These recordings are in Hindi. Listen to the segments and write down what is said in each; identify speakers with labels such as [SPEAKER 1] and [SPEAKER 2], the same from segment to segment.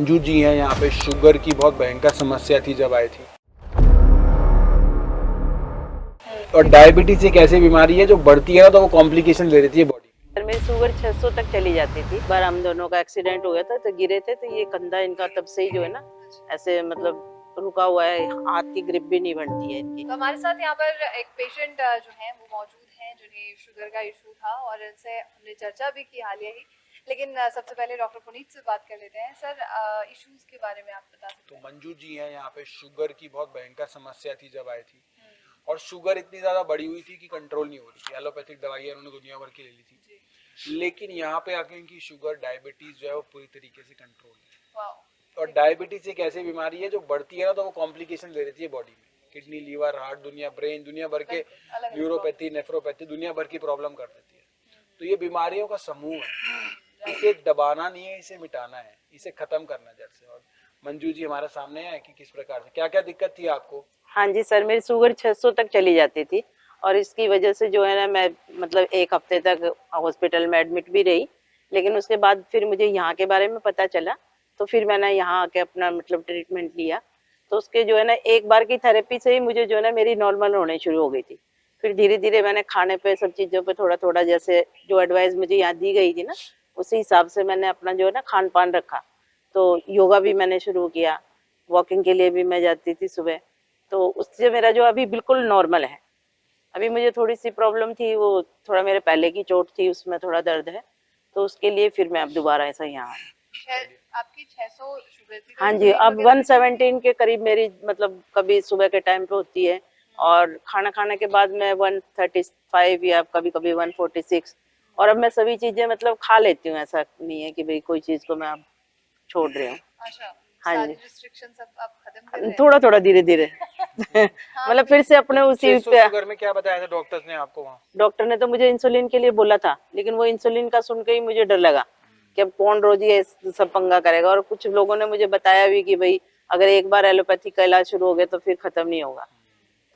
[SPEAKER 1] मंजू जी हैं यहाँ पे। शुगर की बहुत भयंकर समस्या थी जब आई थी। और डायबिटीज एक ऐसी बीमारी है जो बढ़ती है तो वो कॉम्प्लिकेशन ले रही है बॉडी।
[SPEAKER 2] मेरी शुगर 600 तक चली जाती थी। बार हम दोनों का एक्सीडेंट हो गया था तो गिरे थे, तो ये कंधा इनका तब से ही जो है ना ऐसे मतलब रुका हुआ है, हाथ की ग्रिप भी नहीं बनती है इनकी।
[SPEAKER 3] तो हमारे साथ यहाँ पर एक पेशेंट जो है वो मौजूद हैं जिन्हें शुगर का इशू था और इनसे हमने चर्चा भी की हालिया ही। लेकिन सबसे पहले डॉक्टर पुनीत से बात कर लेते हैं। सर, इश्यूज के बारे में आप बता सकते हैं?
[SPEAKER 1] तो मंजू जी हैं यहाँ पे। शुगर की बहुत भयंकर समस्या थी जब आई थी, और शुगर इतनी ज्यादा बढ़ी हुई थी कि कंट्रोल नहीं हो रही थी। एलोपैथिक दवाइयाँ उन्होंने दुनिया भर की ले ली थी, लेकिन यहाँ पे आके इनकी शुगर डायबिटीज जो है वो पूरी तरीके से कंट्रोल है। और डायबिटीज एक ऐसी बीमारी है जो बढ़ती है ना तो वो कॉम्प्लिकेशन ले रही है बॉडी में। किडनी, लीवर, हार्ट, ब्रेन, दुनिया भर के न्यूरोपैथी, नेफ्रोपैथी, दुनिया भर की प्रॉब्लम कर देती है। तो ये बीमारियों का समूह है, इसे दबाना नहीं है, इसे मिटाना है, इसे खत्म करना है जड़ से। और मंजू जी हमारे सामने है कि किस प्रकार से क्या क्या दिक्कत थी आपको।
[SPEAKER 2] हाँ जी सर, मेरी शुगर 600 तक चली जाती थी और इसकी वजह से जो है ना मैं मतलब 1 हफ्ते तक हॉस्पिटल में एडमिट भी रही। लेकिन उसके बाद फिर मुझे यहाँ के बारे में पता चला, तो फिर मैंने यहाँ आके अपना मतलब ट्रीटमेंट लिया। तो उसके जो है ना एक बार की थेरेपी से ही मुझे जो है ना मेरी नॉर्मल होने शुरू हो गई थी। फिर धीरे धीरे मैंने खाने पे सब चीज़ों पे थोड़ा थोड़ा, जैसे जो एडवाइस मुझे यहाँ दी गई थी ना उसी हिसाब से मैंने अपना जो है ना खान पान रखा। तो योगा भी मैंने शुरू किया, वॉकिंग के लिए भी मैं जाती थी सुबह। तो उससे मेरा जो अभी बिल्कुल नॉर्मल है। अभी मुझे थोड़ी सी प्रॉब्लम थी, वो थोड़ा मेरे पहले की चोट थी उसमें थोड़ा दर्द है, तो उसके लिए फिर मैं अब दोबारा ऐसा यहाँ आई।
[SPEAKER 3] आपकी 600 शुगर थी?
[SPEAKER 2] हाँ जी, अब 117 के करीब मेरी मतलब कभी सुबह के टाइम पे होती है, और खाना खाने के बाद में 135 या कभी कभी 146। और अब मैं सभी चीजें मतलब खा लेती हूँ, ऐसा नहीं है कि भाई कोई चीज को मैं अब छोड़ रही हूँ।
[SPEAKER 3] अच्छा,
[SPEAKER 2] हाँ
[SPEAKER 3] सारी
[SPEAKER 2] जी,
[SPEAKER 3] रिस्ट्रिक्शंस अब आप खत्म कर रहे हैं?
[SPEAKER 2] थोड़ा थोड़ा धीरे धीरे मतलब फिर से अपने उसी
[SPEAKER 1] 600 शुगर में क्या बताया था डॉक्टर्स ने आपको वहाँ?
[SPEAKER 2] डॉक्टर ने तो मुझे इंसुलिन के लिए बोला था, लेकिन वो इंसुलिन का सुन के ही मुझे डर लगा कि अब कौन रोज ये सब पंगा करेगा। और कुछ लोगों ने मुझे बताया भी कि भाई अगर एक बार एलोपैथी का इलाज शुरू हो गया तो फिर खत्म नहीं होगा।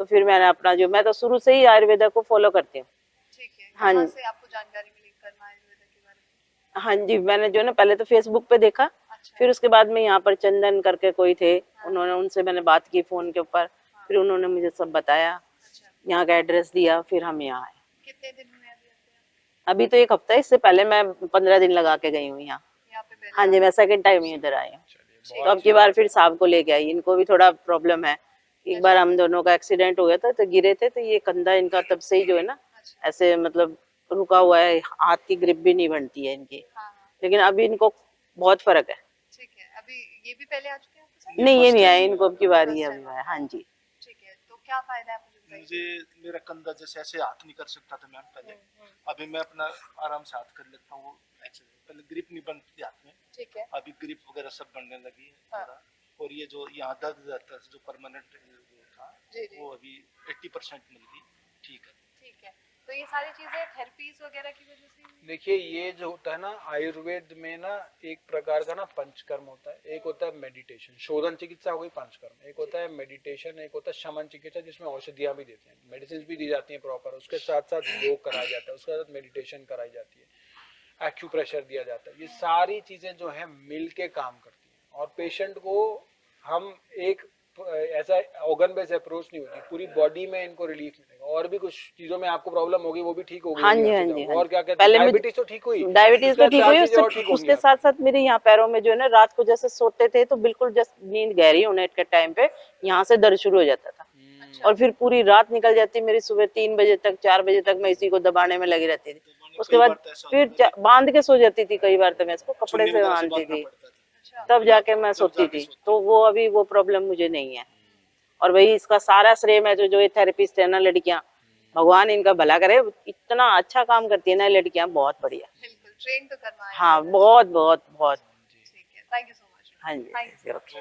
[SPEAKER 2] तो फिर मैंने अपना जो, मैं तो शुरू से ही आयुर्वेदा को फॉलो करती हूँ।
[SPEAKER 3] ठीक है,
[SPEAKER 2] हाँ
[SPEAKER 3] कहाँ से आपको जानकारी मिली कर्मा आयुर्वेदा के बारे में?
[SPEAKER 2] हाँ जी, मैंने जो ना पहले तो फेसबुक पे देखा,
[SPEAKER 3] अच्छा।
[SPEAKER 2] फिर उसके बाद में यहाँ पर चंदन करके कोई थे, उन्होंने, उनसे मैंने बात की फोन के ऊपर, फिर उन्होंने मुझे सब बताया,
[SPEAKER 3] अच्छा।
[SPEAKER 2] यहाँ का एड्रेस दिया, फिर हम यहाँ आए।
[SPEAKER 3] कितने दिन हुए अभी
[SPEAKER 2] अभी तो 1 हफ्ता है, इससे पहले मैं 15 दिन लगा के गई हूँ यहाँ
[SPEAKER 3] पे? पहले
[SPEAKER 2] हाँ जी, मैं सेकंड टाइम इधर आई हूँ। तो अब की बार फिर साहब को लेके आई, इनको भी थोड़ा प्रॉब्लम है। एक बार हम दोनों का एक्सीडेंट हो गया था तो गिरे थे, तो ये कंधा इनका तब से ही जो है ना ऐसे मतलब रुका हुआ है, हाथ की ग्रिप भी नहीं बनती है इनकी। लेकिन अभी इनको बहुत फर्क है।
[SPEAKER 3] ठीक है, अभी ये भी पहले आ चुके हैं आपके साथ?
[SPEAKER 2] नहीं, ये नहीं आए, इनको अब की बार ही अभी आया। हाँ जी।
[SPEAKER 3] ठीक है, तो क्या फायदा है
[SPEAKER 4] मुझे? मेरा कंधा जैसे ऐसे हाथ नहीं कर सकता था मैम पहले, अभी मैं अपना आराम से हाथ कर लेता हूँ। पहले ग्रिप नहीं बनती थी हाथ में, ठीक है, अभी ग्रिप वगैरह सब बनने लगी है। हाँ। और ये जो यहाँ दर्द रहता है जो परमानेंट था वो अभी 80% मिल गई। ठीक है, ठीक है।
[SPEAKER 3] तो ये सारी चीजें थेरेपीज वगैरह की वजह से?
[SPEAKER 1] देखिए, ये जो होता है ना आयुर्वेद में ना, एक प्रकार का ना पंचकर्म होता है। एक होता है मेडिटेशन, शोधन चिकित्सा हो गई पंचकर्म। एक होता है मेडिटेशन, एक होता है शमन चिकित्सा जिसमें औषधियां भी देते हैं, मेडिसिन भी दी जाती हैं प्रॉपर। उसके साथ साथ योग कराया जाता है, उसके साथ मेडिटेशन कराई जाती है, एक्यूप्रेशर दिया जाता है। ये सारी चीजें जो है मिल के काम करती हैं, और पेशेंट को हम एक ऐसा ऑर्गन बेस्ड अप्रोच नहीं होती, पूरी बॉडी में इनको रिलीफ मिलेगा। और भी कुछ चीजों में आपको प्रॉब्लम होगी वो भी ठीक होगी।
[SPEAKER 2] हाँ जी, हाँ जी,
[SPEAKER 1] और क्या कहते
[SPEAKER 2] पहले
[SPEAKER 1] हैं, डायबिटीज तो ठीक हुई,
[SPEAKER 2] डायबिटीज तो ठीक हुई, उसके साथ
[SPEAKER 1] आपकी।
[SPEAKER 2] साथ मेरे यहाँ पैरों में जो है ना रात को जैसे सोते थे तो बिल्कुल जैसे नींद गहरी होने के टाइम पे यहाँ से दर्द शुरू हो जाता था। और फिर पूरी रात निकल जाती मेरी, सुबह 3 बजे तक 4 बजे तक मैं इसी को दबाने में लगी रहती थी। उसके बाद फिर बांध के सो जाती थी, कई बार तो मैं इसको कपड़े से बांधती थी, तब जाके मैं सोती थी। तो वो अभी वो प्रॉब्लम मुझे नहीं है। और वही इसका सारा श्रेय में जो ये थेरेपिस्ट है ना लड़कियां, भगवान इनका भला करे, इतना अच्छा काम करती है ना लड़कियां, बहुत बढ़िया।
[SPEAKER 3] बिल्कुल, ट्रेन तो करना है।
[SPEAKER 2] हाँ, बहुत बहुत बहुत।
[SPEAKER 3] ठीक है, थैंक यू सो मच।
[SPEAKER 2] हाँ जी, ओके।